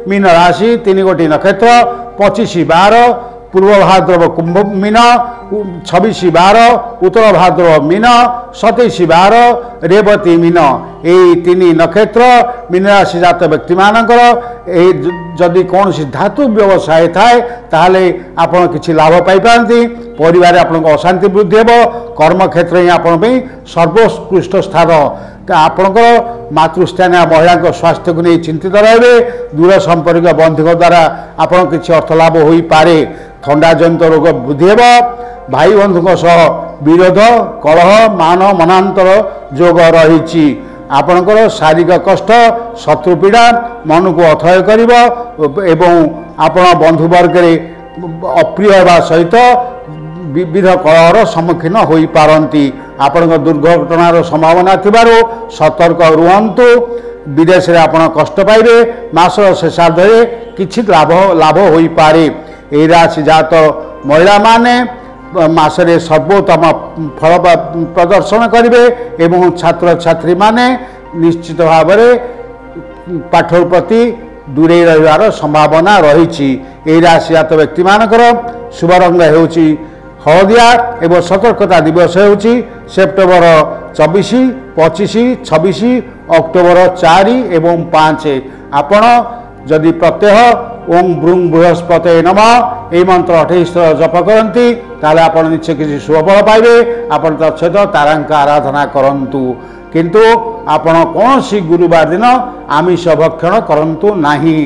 Mean राशि 3 गोटी नक्षत्र 25/12 पूर्व भाद्रव कुंभ मीन 26/12 उत्तर भाद्रव मीन 27/12 रेवती मीन यही 3 नक्षत्र मीन राशि जात व्यक्ति मानकर जदि कौन धातु व्यवसाय थाए ताहले आपण किछि लाभ पाई पारती परिवार आपन अशांति वृद्धि हेबो कर्म क्षेत्र ही आपण पे सर्वोत्कृष्ट स्थान आपणकर मातृस्थान महिला स्वास्थ्य को नहीं चिंतित रहे दूर संपर्क बंधु द्वारा आपण किछि अर्थ लाभ हो पारे थंडा जनित रोग वृद्धि हेबो भाई बंधु सह विरोध कलह मान मनांतर जोग रही आपणकर शारीरिक कष्ट शत्रु पीड़ा मन को अथय करिवो एवं आपण बंधुवर्ग अप्रिय होगा सहित विविध कलहर सम्मुखीन हो पारती आपण दुर्घटनार संभावना थिबारु सतर्क रुहंतु विदेश रे आपण कष्ट पाइबे मास शेषार्धे किछि लाभ हो पारे ए राशि जात महिला माने मासरे सर्वोत्तम फल प्रदर्शन करेंगे एवं छात्र छात्री माने निश्चित भाव में पाठ प्रति दूरे रहिबार संभावना रही राशि जात व्यक्ति मानकर शुभ रंग होउची हलदिया एवं सतर्कता दिवस होउची सेप्टेम्बर 24 25 26 अक्टोबर 4 एवं 5 आपण जदि प्रत्यह ओं ब्रूं बृहस्पति नमः यह मंत्र 28 थर जप करती ताले आपण निश्चय किसी शुभफल पाइबे आपण तत्सहित तारांक आराधना करंतु किंतु आपण कौन सी गुरुवार दिन आमिष भक्षण करंतु नाही।